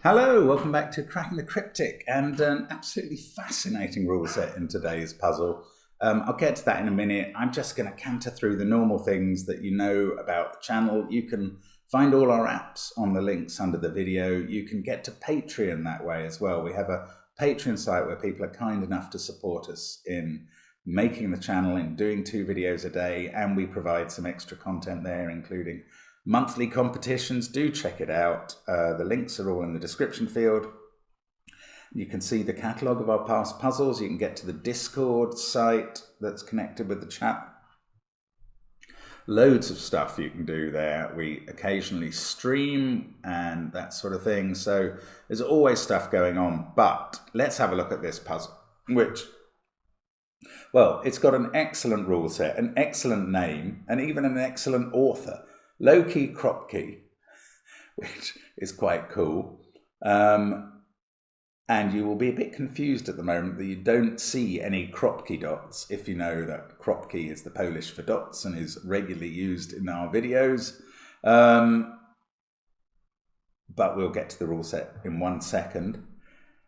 Hello, welcome back to Cracking the Cryptic, and an absolutely fascinating rule set in today's puzzle. I'll get to that in a minute. I'm just going to canter through the normal things that you know about the channel. You can find all our apps on the links under the video. You can get to Patreon that way as well. We have a Patreon site where people are kind enough to support us in making the channel and doing 2 videos a day, and we provide some extra content there, including monthly competitions. Do check it out. The links are all in the description field. You can see the catalogue of our past puzzles. You can get to the Discord site that's connected with the chat. Loads of stuff you can do there. We occasionally stream and that sort of thing. So there's always stuff going on. But let's have a look at this puzzle, which, well, it's got an excellent rule set, an excellent name, and even an excellent author. Low-key crop key, which is quite cool. And you will be a bit confused at the moment that you don't see any Kropki dots, if you know that Kropki is the Polish for dots and is regularly used in our videos. But we'll get to the rule set in 1 second.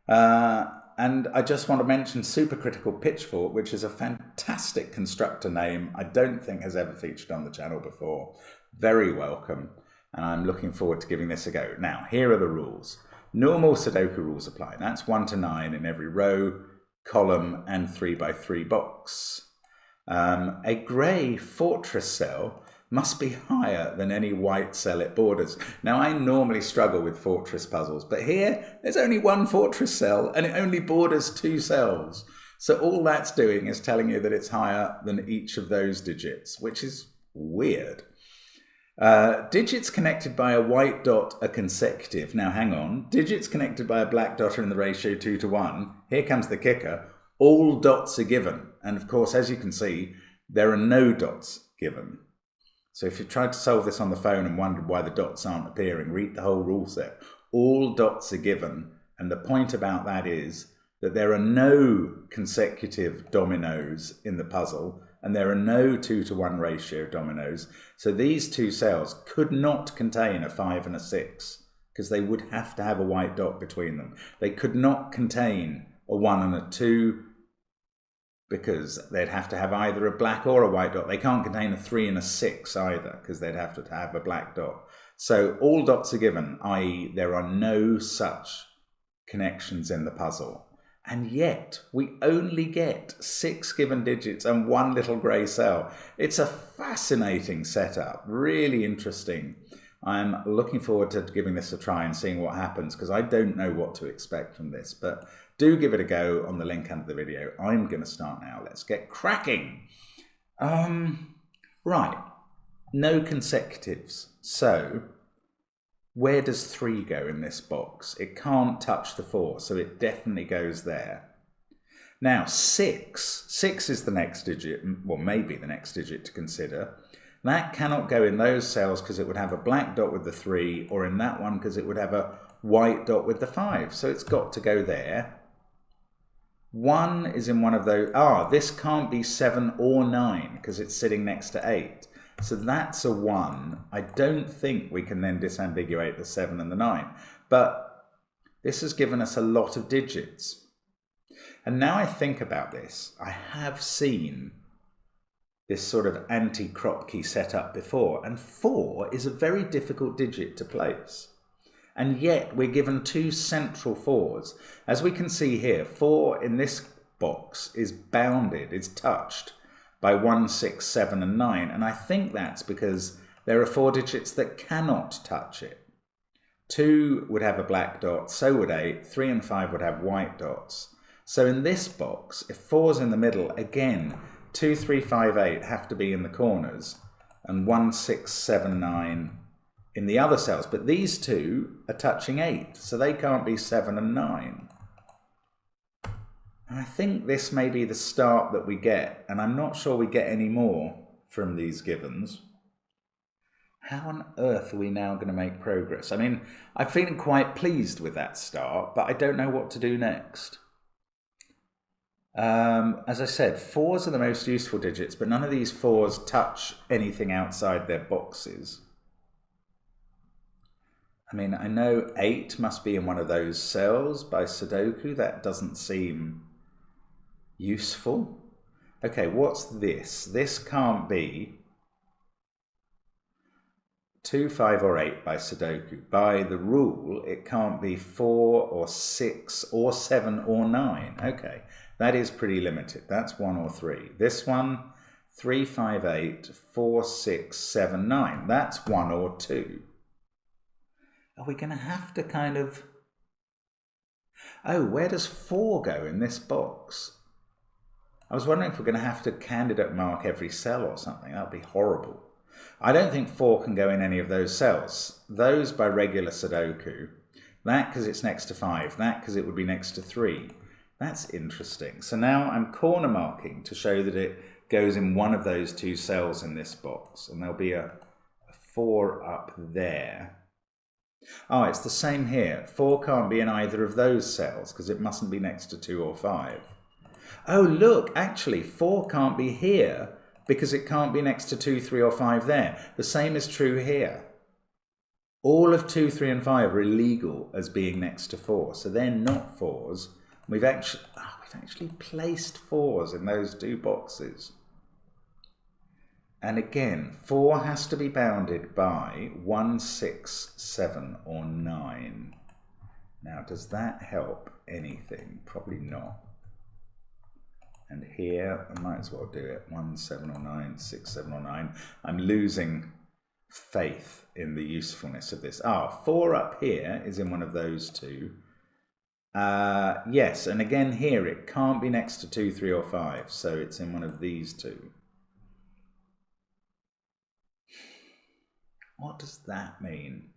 And I just want to mention Supercritical Pitchfork, which is a fantastic constructor name I don't think has ever featured on the channel before. Very welcome, and I'm looking forward to giving this a go. Now, here are the rules. Normal Sudoku rules apply. That's 1 to 9 in every row, column, and 3 by 3 box. A grey fortress cell must be higher than any white cell it borders. Now, I normally struggle with fortress puzzles, but here there's only 1 fortress cell and it only borders 2 cells. So all that's doing is telling you that it's higher than each of those digits, which is weird. Digits connected by a white dot are consecutive. Now hang on, digits connected by a black dot are in the ratio 2 to 1. Here comes the kicker. All dots are given. And of course, as you can see, there are no dots given. So if you've tried to solve this on the phone and wondered why the dots aren't appearing, read the whole rule set. All dots are given. And the point about that is that there are no consecutive dominoes in the puzzle, and there are no 2 to 1 ratio dominoes. So these 2 cells could not contain a 5 and a 6 because they would have to have a white dot between them. They could not contain a 1 and a 2 because they'd have to have either a black or a white dot. They can't contain a 3 and a 6 either because they'd have to have a black dot. So all dots are given, i.e. there are no such connections in the puzzle. And yet, we only get 6 given digits and 1 little grey cell. It's a fascinating setup, really interesting. I'm looking forward to giving this a try and seeing what happens, because I don't know what to expect from this. But do give it a go on the link under the video. I'm going to start now. Let's get cracking. Right, no consecutives. So where does 3 go in this box? It can't touch the 4, so it definitely goes there. Now 6 is the next digit, well maybe the next digit to consider. That cannot go in those cells because it would have a black dot with the 3, or in that one because it would have a white dot with the 5. So it's got to go there. 1 is in one of those. This can't be 7 or 9 because it's sitting next to 8. So that's a 1. I don't think we can then disambiguate the 7 and the 9. But this has given us a lot of digits. And now I think about this, I have seen this sort of anti-Kropki setup before, and 4 is a very difficult digit to place. And yet we're given 2 central 4s. As we can see here, 4 in this box is bounded, it's touched by 1, 6, 7 and 9, and I think that's because there are 4 digits that cannot touch it. 2 would have a black dot, so would 8, 3 and 5 would have white dots. So in this box, if 4's in the middle, again, 2, 3, 5, 8 have to be in the corners, and 1, 6, 7, 9 in the other cells, but these 2 are touching 8, so they can't be 7 and 9. And I think this may be the start that we get, and I'm not sure we get any more from these givens. How on earth are we now going to make progress? I mean, I'm feeling quite pleased with that start, but I don't know what to do next. As I said, 4s are the most useful digits, but none of these 4s touch anything outside their boxes. I mean, I know 8 must be in one of those cells by Sudoku. That doesn't seem useful. Okay, what's this? This can't be 2, 5 or 8 by Sudoku. By the rule, it can't be 4 or 6 or 7 or 9. Okay, that is pretty limited. That's 1 or 3. This one, 3, 5, 8, 4, 6, 7, 9. That's 1 or 2. Are we going to have to kind of... Oh, where does 4 go in this box? I was wondering if we're going to have to candidate mark every cell or something. That would be horrible. I don't think 4 can go in any of those cells. Those by regular Sudoku. That because it's next to 5. That because it would be next to 3. That's interesting. So now I'm corner marking to show that it goes in one of those 2 cells in this box. And there'll be a 4 up there. Oh, it's the same here. 4 can't be in either of those cells because it mustn't be next to 2 or 5. Oh, look, actually, 4 can't be here because it can't be next to 2, 3 or 5 there. The same is true here. All of 2, 3 and 5 are illegal as being next to 4, so they're not 4s. We've actually placed 4s in those 2 boxes. And again, 4 has to be bounded by 1, 6, 7 or 9. Now, does that help anything? Probably not. And here, I might as well do it. 1, 7 or 9, 6, 7 or 9. I'm losing faith in the usefulness of this. 4 up here is in one of those 2. Yes, and again here, it can't be next to 2, 3 or 5, so it's in one of these 2. What does that mean?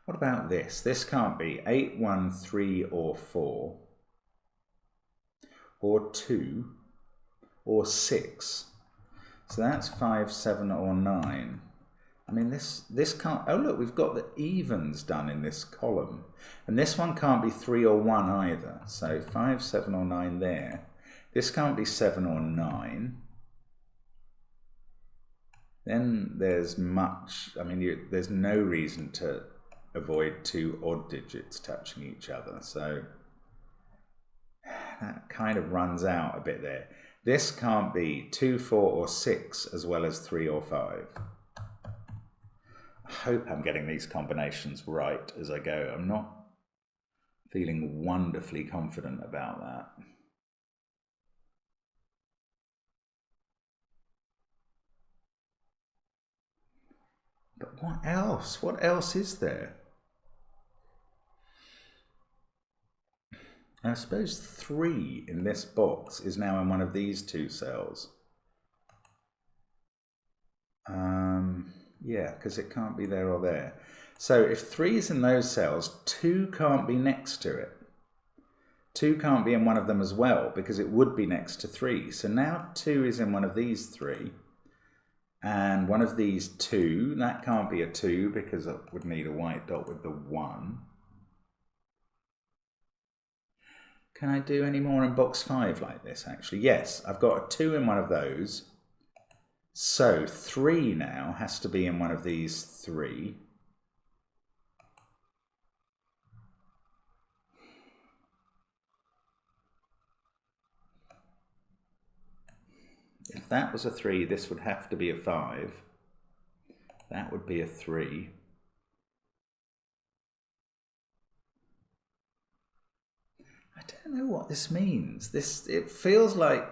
What about this? This can't be 8, 1, 3 or 4, or 2, or 6. So that's 5, 7 or 9. I mean, this can't... Oh, look, we've got the evens done in this column. And this one can't be 3 or 1 either. So 5, 7 or 9 there. This can't be 7 or 9. Then there's much... I mean, there's no reason to avoid 2 odd digits touching each other. So that kind of runs out a bit there. This can't be 2, 4 or 6 as well as 3 or 5. I hope I'm getting these combinations right as I go. I'm not feeling wonderfully confident about that. But what else? What else is there? I suppose 3 in this box is now in one of these 2 cells. Yeah, because it can't be there or there. So if 3 is in those cells, 2 can't be next to it. 2 can't be in one of them as well, because it would be next to 3. So now 2 is in one of these 3. And one of these 2, that can't be a 2 because it would need a white dot with the 1. Can I do any more in box 5 like this, actually? Yes, I've got a 2 in one of those. So 3 now has to be in one of these 3. If that was a 3, this would have to be a 5. That would be a 3. I don't know what this means. It feels like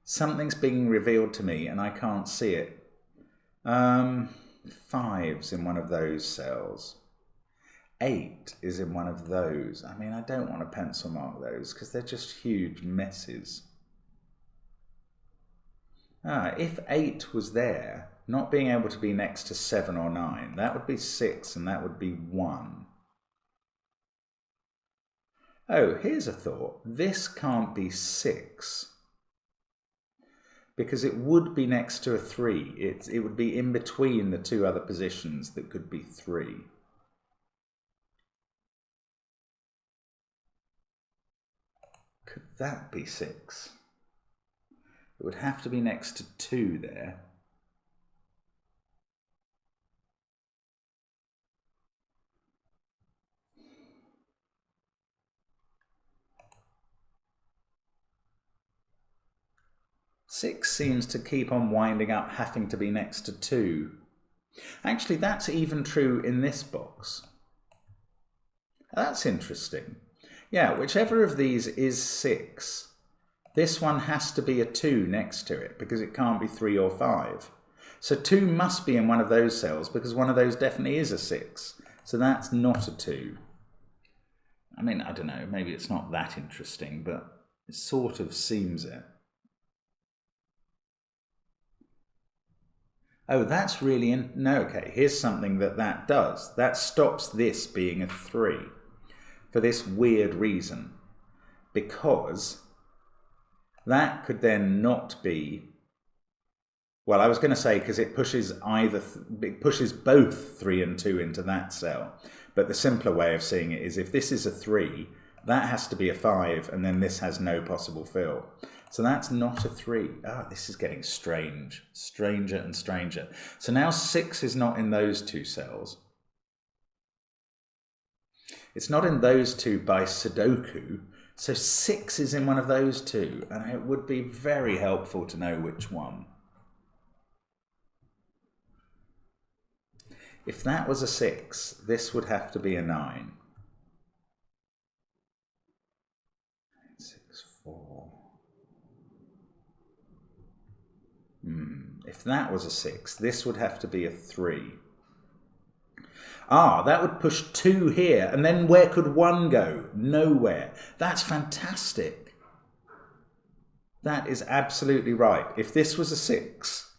something's being revealed to me and I can't see it. 5's in one of those cells. 8 is in one of those. I mean, I don't want to pencil mark those because they're just huge messes. If 8 was there, not being able to be next to 7 or 9, that would be 6 and that would be 1. Oh, here's a thought. This can't be 6 because it would be next to a 3. It would be in between the 2 other positions that could be 3. Could that be 6? It would have to be next to 2 there. Six seems to keep on winding up having to be next to 2. Actually, that's even true in this box. That's interesting. Yeah, whichever of these is 6, this one has to be a 2 next to it because it can't be 3 or 5. So 2 must be in one of those cells because one of those definitely is a 6. So that's not a 2. I mean, I don't know, maybe it's not that interesting, but it sort of seems it. Oh, that's really no, okay, here's something that does. That stops this being a 3 for this weird reason. Because that could then not be, well, I was going to say because it pushes it pushes both 3 and 2 into that cell. But the simpler way of seeing it is if this is a 3, that has to be a 5, and then this has no possible fill. So that's not a 3. Ah, this is getting strange, stranger and stranger. So now 6 is not in those 2 cells. It's not in those 2 by Sudoku. So 6 is in one of those 2, and it would be very helpful to know which one. If that was a 6, this would have to be a 9. 6, 4. If that was a 6, this would have to be a 3. Ah, that would push 2 here, and then where could 1 go? Nowhere. That's fantastic. That is absolutely right. If this was a 6,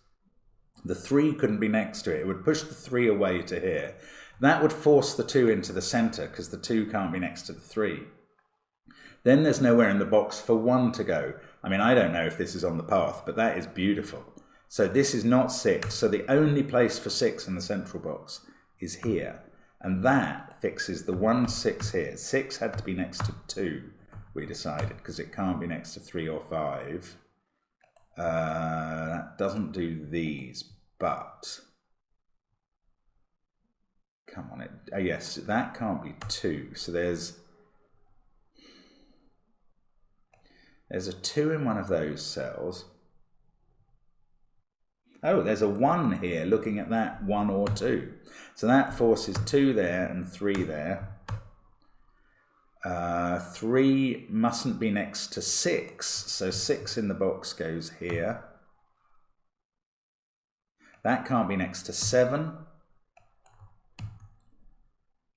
the 3 couldn't be next to it. It would push the 3 away to here. That would force the 2 into the centre because the 2 can't be next to the 3. Then there's nowhere in the box for 1 to go. I mean, I don't know if this is on the path, but that is beautiful. So this is not 6. So the only place for 6 in the central box is here. And that fixes the 1, 6 here. 6 had to be next to 2, we decided, because it can't be next to 3 or 5. That doesn't do these, but... Come on, oh yes, that can't be 2. So there's a 2 in one of those cells. Oh, there's a 1 here looking at that 1 or 2. So that forces 2 there and 3 there. 3 mustn't be next to 6. So 6 in the box goes here. That can't be next to 7.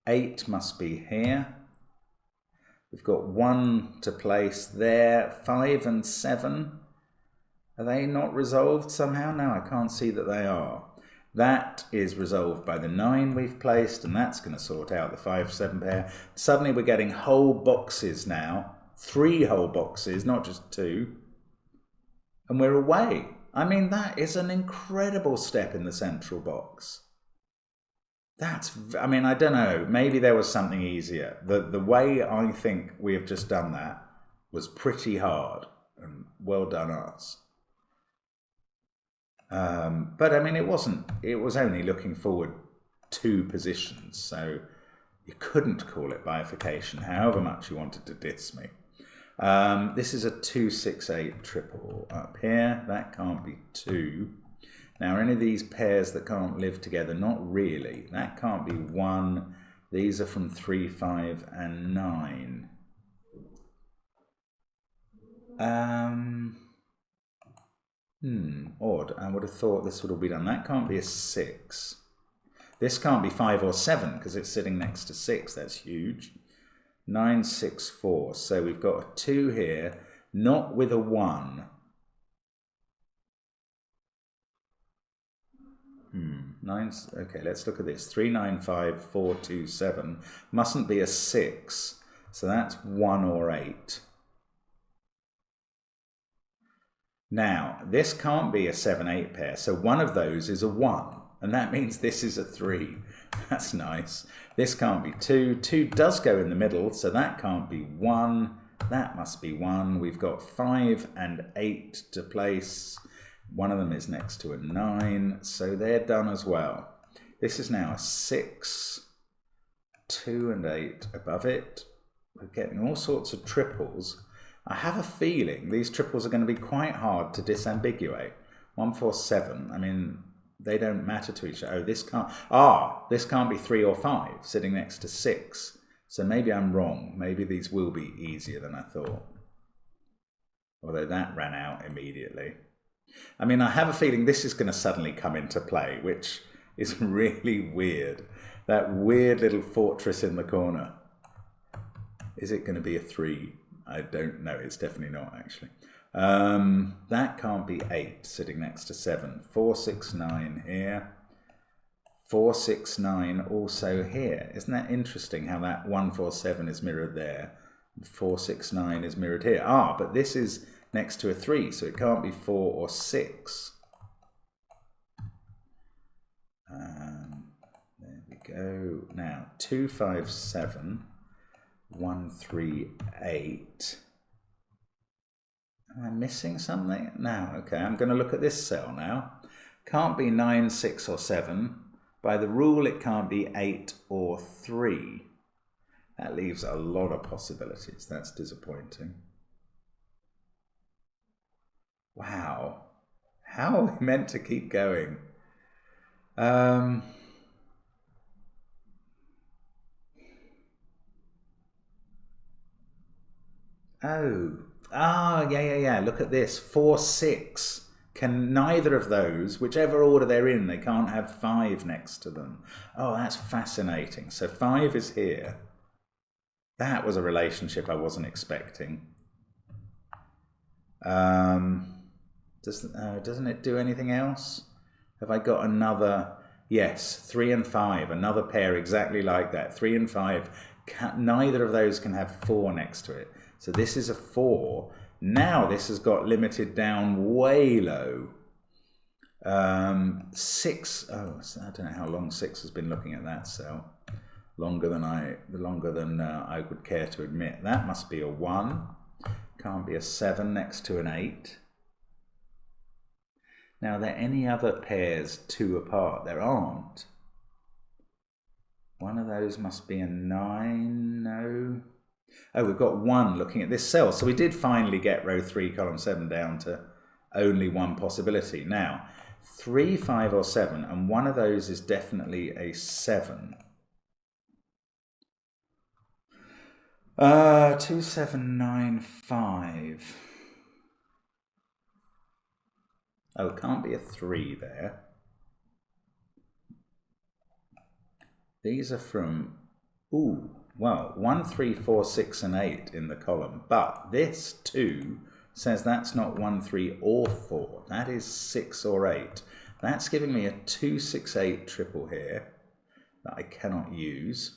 8 must be here. We've got 1 to place there. 5 and 7. Are they not resolved somehow? No, I can't see that they are. That is resolved by the 9 we've placed, and that's going to sort out the 5, 7 pair. Suddenly we're getting whole boxes now. 3 whole boxes, not just 2. And we're away. I mean, that is an incredible step in the central box. I mean, I don't know. Maybe there was something easier. The way I think we have just done that was pretty hard, and well done us. But I mean, it was only looking forward 2 positions, so you couldn't call it bifurcation, however much you wanted to diss me. This is a 2, 6, 8 triple up here. That can't be 2. Now, are any of these pairs that can't live together? Not really. That can't be 1. These are from 3, 5, and 9. Odd. I would have thought this would all be done. That can't be a 6. This can't be 5 or 7 because it's sitting next to 6. That's huge. 9, 6, 4. So we've got a 2 here, not with a 1. 9. Okay, let's look at this. 3, 9, 5, 4, 2, 7. Mustn't be a 6. So that's 1 or 8. Now, this can't be a 7, 8 pair, so one of those is a 1, and that means this is a 3. That's nice. This can't be 2. 2 does go in the middle, so that can't be 1. That must be 1. We've got 5 and 8 to place. One of them is next to a 9, so they're done as well. This is now a 6, 2 and 8 above it. We're getting all sorts of triples. I have a feeling these triples are going to be quite hard to disambiguate. 1, 4, 7. I mean, they don't matter to each other. Oh, this can't be 3 or 5 sitting next to 6. So maybe I'm wrong. Maybe these will be easier than I thought. Although that ran out immediately. I mean, I have a feeling this is going to suddenly come into play, which is really weird. That weird little fortress in the corner. Is it going to be a 3? I don't know. It's definitely not, actually. That can't be 8 sitting next to 7. 4, 6, 9 here. 4, 6, 9 also here. Isn't that interesting how that 1, 4, 7 is mirrored there? 4, 6, 9 is mirrored here. Ah, but this is next to a 3, so it can't be 4 or 6. There we go. Now, 2, 5, 7. 1, 3, 8. Am I missing something? No, okay, I'm going to look at this cell now. Can't be 9, 6 or 7. By the rule, it can't be 8 or 3. That leaves a lot of possibilities. That's disappointing. Wow. How are we meant to keep going? Yeah. Look at this. 4, 6. Can neither of those, whichever order they're in, they can't have 5 next to them. Oh, that's fascinating. So 5 is here. That was a relationship I wasn't expecting. Doesn't it do anything else? Have I got another? Yes, 3 and 5, another pair exactly like that. 3 and 5, neither of those can have 4 next to it. So this is a 4. Now this has got limited down way low. 6, I don't know how long 6 has been looking at that cell. Longer than I would care to admit. That must be a 1. Can't be a 7 next to an 8. Now, are there any other pairs 2 apart? There aren't. One of those must be a 9, no. Oh, we've got 1 looking at this cell. So we did finally get row 3, column 7 down to only 1 possibility. Now, 3, 5 or 7, and one of those is definitely a 7. 2, 7, 9, 5. Oh, it can't be a 3 there. These are from, 1, 3, 4, 6 and 8 in the column. But this 2 says that's not 1, 3 or 4. That is 6 or 8. That's giving me a 2, 6, 8 triple here that I cannot use.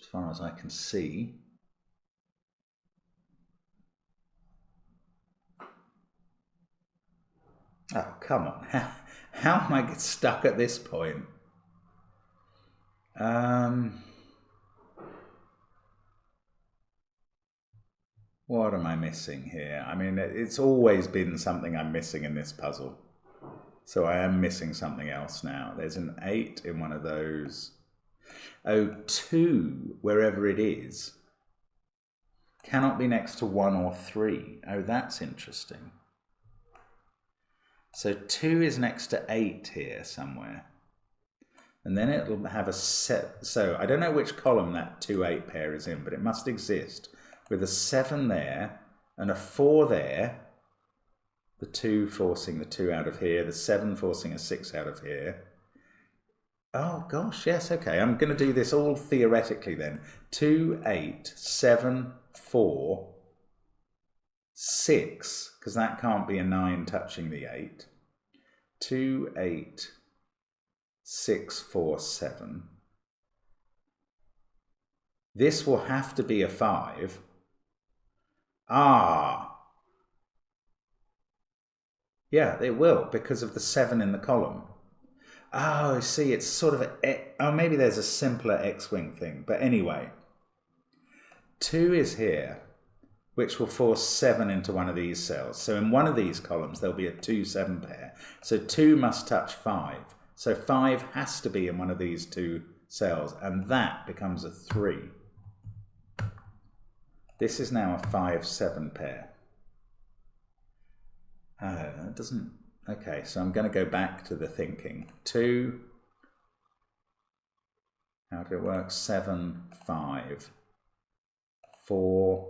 As far as I can see. Oh, come on. How am I get stuck at this point? What am I missing here? I mean, it's always been something I'm missing in this puzzle. So I am missing something else now. There's an 8 in one of those. Oh, 2, wherever it is, cannot be next to 1 or 3. Oh, that's interesting. So 2 is next to 8 here somewhere. And then it'll have a set. So I don't know which column that 2, 8 pair is in, but it must exist with a 7 there and a 4 there. The 2 forcing the 2 out of here, the 7 forcing a 6 out of here. Oh gosh, yes, okay. I'm going to do this all theoretically then. 2, 8, 7, 4, 6, because that can't be a 9 touching the 8. 2, 8, 6, 4, 7. This will have to be a 5. Yeah, it will, because of the 7 in the column. Oh, see, it's sort of oh, maybe there's a simpler X-wing thing. But anyway, 2 is here, which will force 7 into one of these cells. So in one of these columns, there'll be a 2-7 pair. So 2 must touch 5. So 5 has to be in one of these 2 cells, and that becomes a 3. This is now a 5-7 pair. That doesn't... Okay, so I'm going to go back to the thinking. 2, how do it work? 7, 5, 4,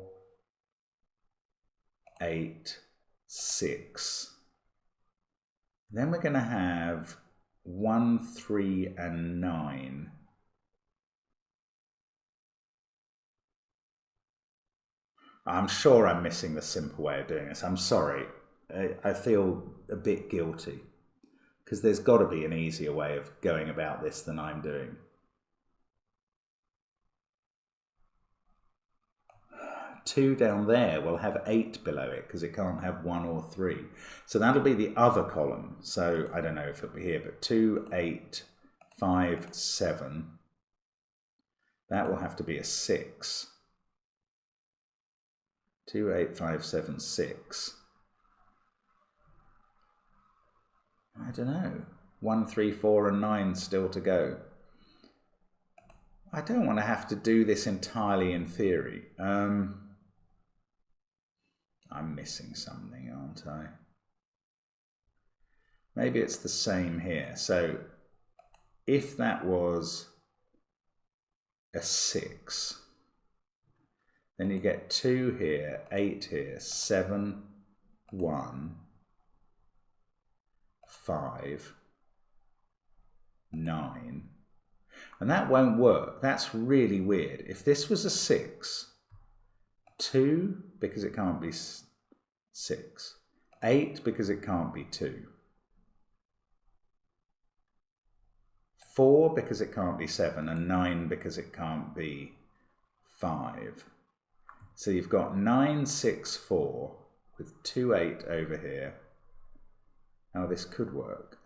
8, 6. Then we're going to have 1, 3, and 9. I'm sure I'm missing the simple way of doing this. I'm sorry. I feel a bit guilty because there's got to be an easier way of going about this than I'm doing. Two down there will have 8 below it because it can't have 1 or 3. So that'll be the other column. So I don't know if it'll be here, but 2, 8, 5, 7. That will have to be a 6. 2, 8, 5, 7, 6. I don't know. 1, 3, 4, and 9 still to go. I don't want to have to do this entirely in theory. I'm missing something, aren't I? Maybe it's the same here. So if that was a 6, then you get 2 here, 8 here, 7, 1, 5, 9. And that won't work. That's really weird. If this was a 6, 2, because it can't be 6, 8, because it can't be 2, 4, because it can't be 7, and 9, because it can't be 5. So you've got 9, 6, 4 with 2, 8 over here. Now this could work.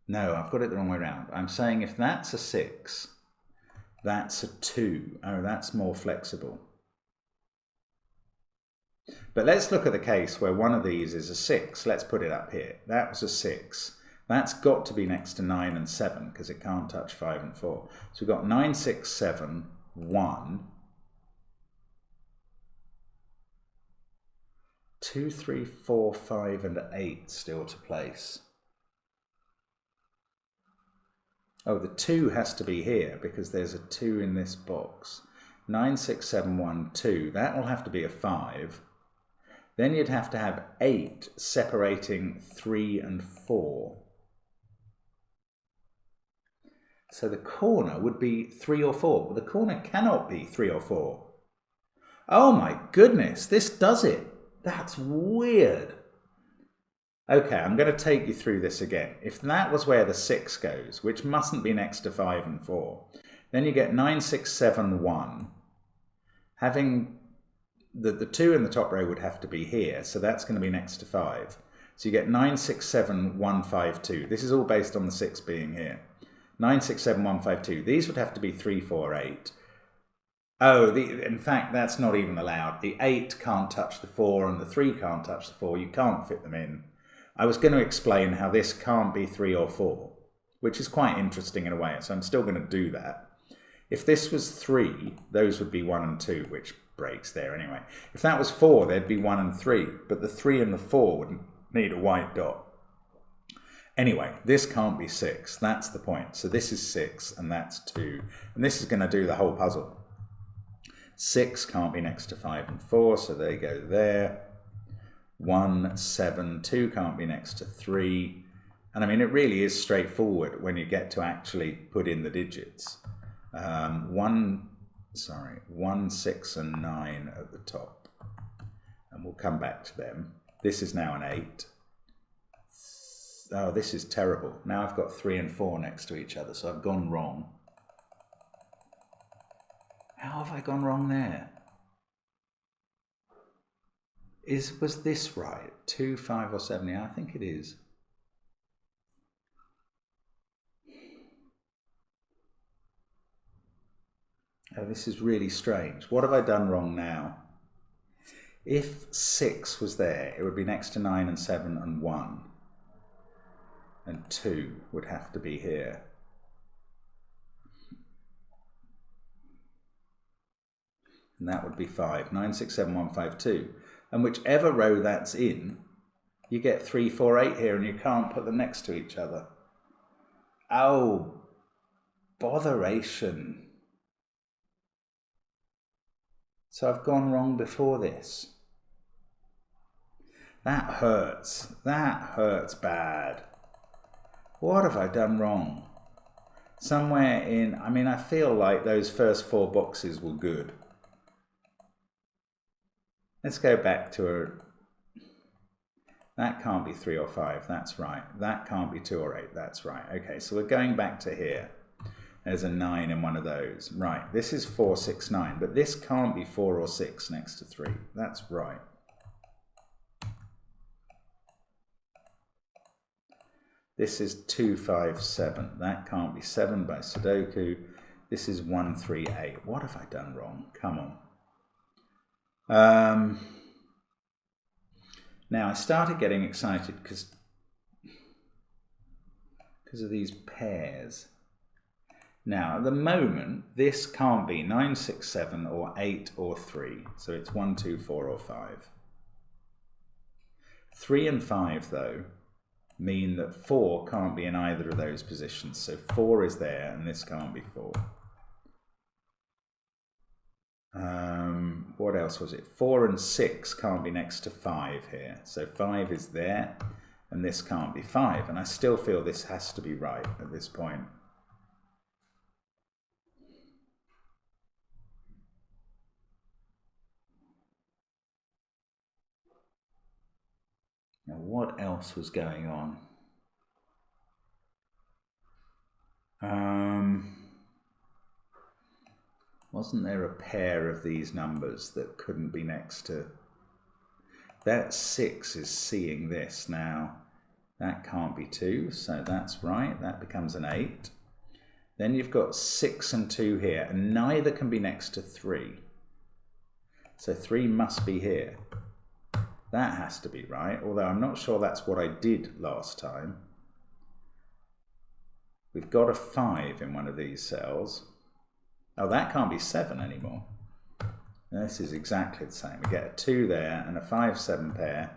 No, I've got it the wrong way around. I'm saying if that's a 6, that's a 2. Oh, that's more flexible. But let's look at the case where one of these is a 6. Let's put it up here. That was a 6. That's got to be next to 9 and 7 because it can't touch 5 and 4. So we've got 9, 6, 7, 1, 2, 3, 4, 5, and 8 still to place. Oh, the 2 has to be here because there's a 2 in this box. 9, 6, 7, 1, 2. That will have to be a 5. Then you'd have to have 8 separating 3 and 4. So the corner would be 3 or 4. But the corner cannot be 3 or 4. Oh my goodness, this does it. That's weird. Okay, I'm going to take you through this again. If that was where the 6 goes, which mustn't be next to 5 and 4, then you get 9, 6, 7, 1. Having the 2 in the top row would have to be here, so that's going to be next to 5. So you get 9, 6, 7, 1, 5, 2. This is all based on the 6 being here. 9, 6, 7, 1, 5, 2. These would have to be 3, 4, 8. Oh, in fact, that's not even allowed. The 8 can't touch the 4 and the 3 can't touch the 4. You can't fit them in. I was going to explain how this can't be 3 or 4, which is quite interesting in a way, so I'm still going to do that. If this was 3, those would be 1 and 2, which breaks there anyway. If that was 4, there'd be 1 and 3, but the 3 and the 4 would need a white dot. Anyway, this can't be 6. That's the point. So this is 6, and that's 2. And this is going to do the whole puzzle. 6 can't be next to 5 and 4, so they go there. 1, 7, 2 can't be next to 3. And I mean, it really is straightforward when you get to actually put in the digits. 1, 6, and 9 at the top. And we'll come back to them. This is now an 8. Oh, this is terrible. Now I've got 3 and 4 next to each other, so I've gone wrong. How have I gone wrong there? Was this right? 2, 5 or 7? Yeah, I think it is. Oh, this is really strange. What have I done wrong now? If 6 was there, it would be next to 9 and 7 and 1. And 2 would have to be here. And that would be 5. 9, 6, 7, 1, 5, 2. And whichever row that's in, you get 3, 4, 8 here, and you can't put them next to each other. Oh, botheration. So I've gone wrong before this. That hurts. That hurts bad. What have I done wrong? Somewhere in, I mean, I feel like those first 4 boxes were good. Let's go back to a, that can't be 3 or 5, that's right. That can't be 2 or 8, that's right. Okay, so we're going back to here. There's a 9 in one of those. Right, this is 4, 6, 9, but this can't be 4 or 6 next to 3. That's right. This is 2, 5, 7. That can't be 7 by Sudoku. This is 1, 3, 8. What have I done wrong? Come on. Now I started getting excited because of these pairs. Now at the moment this can't be 9, 6, 7 or 8 or 3. So it's 1, 2, 4 or 5. 3 and 5 though mean that 4 can't be in either of those positions. So 4 is there and this can't be 4. What else was it? 4 and 6 can't be next to 5 here. So 5 is there and this can't be 5. And I still feel this has to be right at this point. Now what else was going on? Wasn't there a pair of these numbers that couldn't be next to? That 6 is seeing this now. That can't be 2, so that's right. That becomes an 8. Then you've got 6 and 2 here, and neither can be next to 3. So 3 must be here. That has to be right, although I'm not sure that's what I did last time. We've got a 5 in one of these cells. Oh, that can't be 7 anymore. This is exactly the same. We get a 2 there and a 5, 7 pair.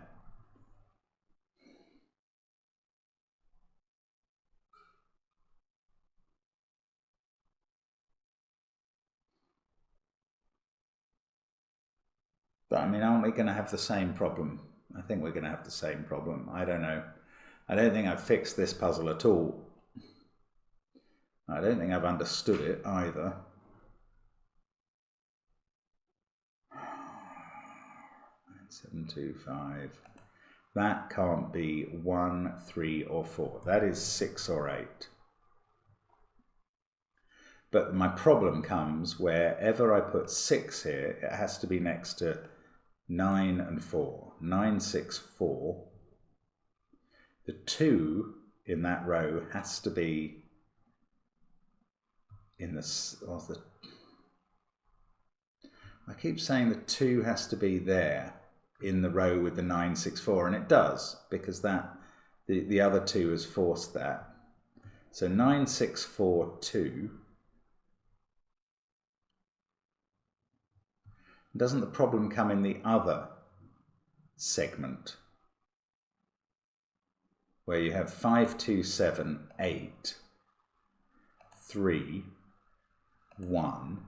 But I mean, aren't we going to have the same problem? I think we're going to have the same problem. I don't know. I don't think I've fixed this puzzle at all. I don't think I've understood it either. 7, 2, 5. That can't be 1, 3 or 4. That is 6 or 8. But my problem comes wherever I put 6 here, it has to be next to 9 and 4. 9, 6, 4. The 2 in that row has to be in the I keep saying the 2 has to be there in the row with the 9, 6, 4, and it does, because that the other 2 has forced that. So 9, 6, 4, 2. Doesn't the problem come in the other segment, where you have 5, 2, 7, 8, 3, 1.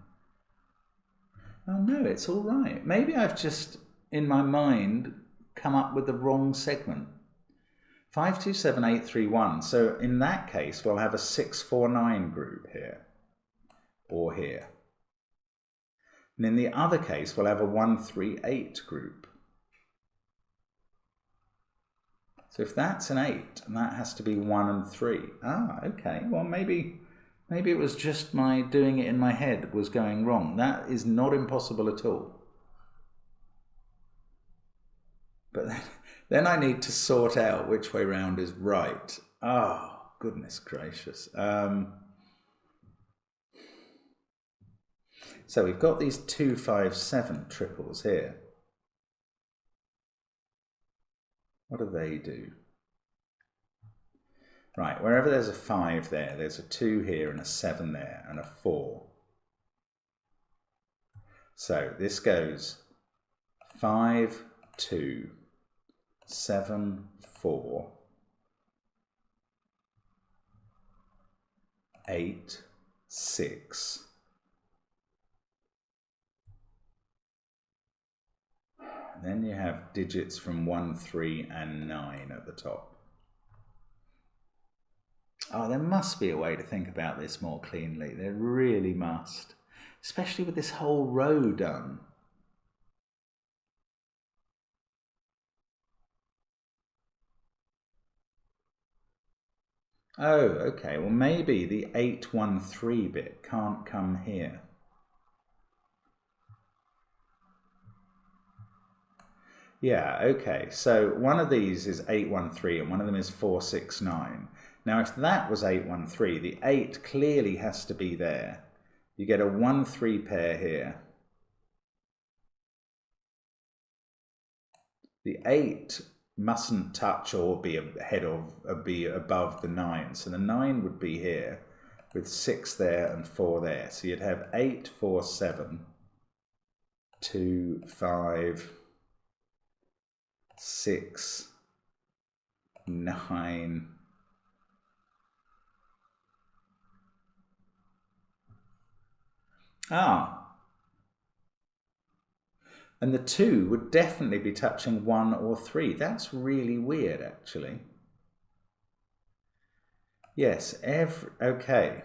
Oh no, it's all right. Maybe I've just, in my mind, come up with the wrong segment. 5, 2, 7, 8, 3, 1. So in that case, we'll have a 6, 4, 9 group here, or here. And in the other case, we'll have a 1, 3, 8 group. So if that's an 8, and that has to be 1 and 3. Ah, okay. Well, maybe it was just my doing it in my head was going wrong. That is not impossible at all. But then I need to sort out which way round is right. Oh, goodness gracious. So we've got these 2, 5, 7 triples here. What do they do? Right, wherever there's a 5 there, there's a 2 here and a 7 there and a 4. So this goes 5, 2, 7, 4, 8, 6. And then you have digits from 1, 3 and 9 at the top. Oh, there must be a way to think about this more cleanly. There really must. Especially with this whole row done. Oh, okay. Well, maybe the 813 bit can't come here. Yeah, okay. So one of these is 813 and one of them is 469. Now, if that was 813, the 8 clearly has to be there. You get a 1-3 pair here. The 8 mustn't touch or be ahead of, be above the 9. So the 9 would be here with 6 there and 4 there. So you'd have 8, 4, 7, 2, 5, 6, 9. And the 2 would definitely be touching 1 or 3. That's really weird, actually. Yes, okay.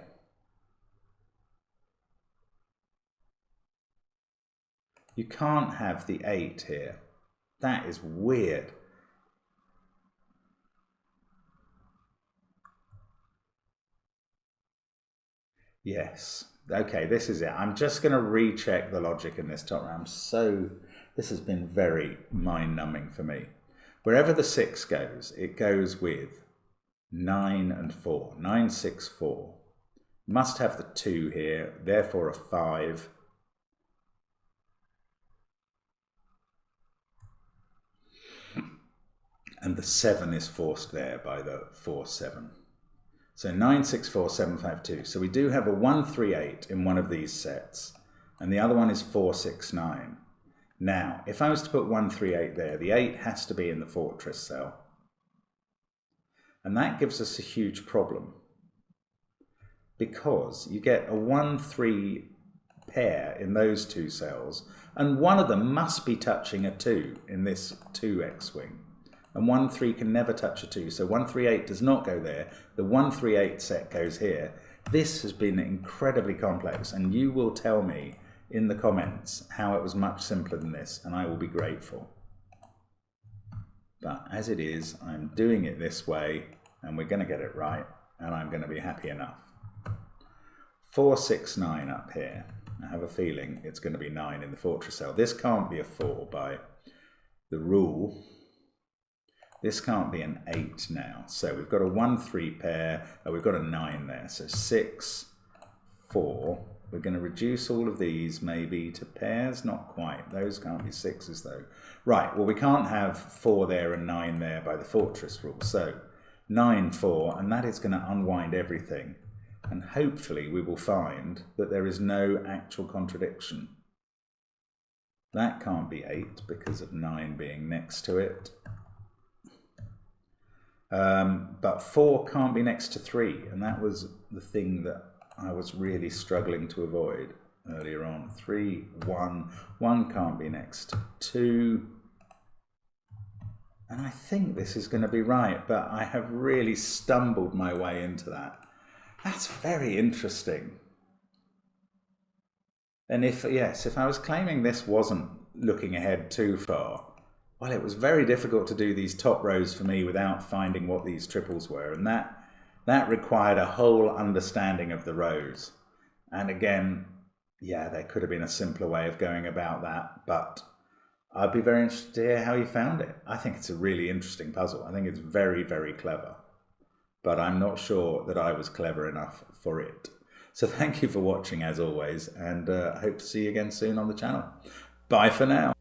You can't have the 8 here. That is weird. Yes. Okay, this is it. I'm just going to recheck the logic in this top round. This has been very mind-numbing for me. Wherever the 6 goes, it goes with 9 and 4. 9, 6, 4. Must have the 2 here, therefore a 5. And the 7 is forced there by the 4, 7. So 9, 6, 4, 7, 5, 2. So we do have a 1, 3, 8 in one of these sets. And the other one is 4, 6, 9. Now, if I was to put 1, 3, 8 there, the 8 has to be in the fortress cell. And that gives us a huge problem. Because you get a 1, 3 pair in those 2 cells. And one of them must be touching a 2 in this 2 X-wing. And 1, 3 can never touch a 2. So 1, 3, 8 does not go there. The 1, 3, 8 set goes here. This has been incredibly complex, and you will tell me in the comments how it was much simpler than this, and I will be grateful. But as it is, I'm doing it this way, and we're going to get it right, and I'm going to be happy enough. 4, 6, 9 up here. I have a feeling it's going to be 9 in the fortress cell. This can't be a 4 by the rule. This can't be an 8 now. So we've got a 1, 3 pair. Oh, we've got a 9 there. So 6, 4. We're going to reduce all of these maybe to pairs. Not quite. Those can't be 6s though. Right, well we can't have 4 there and 9 there by the fortress rule. So 9, 4, and that is going to unwind everything. And hopefully we will find that there is no actual contradiction. That can't be 8 because of 9 being next to it. But 4 can't be next to 3, and that was the thing that I was really struggling to avoid earlier on. 3, 1, 1 can't be next to 2, and I think this is going to be right, but I have really stumbled my way into that. That's very interesting. And if I was claiming this wasn't looking ahead too far, well, it was very difficult to do these top rows for me without finding what these triples were, and that required a whole understanding of the rows. And again, yeah, there could have been a simpler way of going about that, but I'd be very interested to hear how you found it. I think it's a really interesting puzzle. I think it's very, very clever. But I'm not sure that I was clever enough for it. So thank you for watching as always, and I hope to see you again soon on the channel. Bye for now.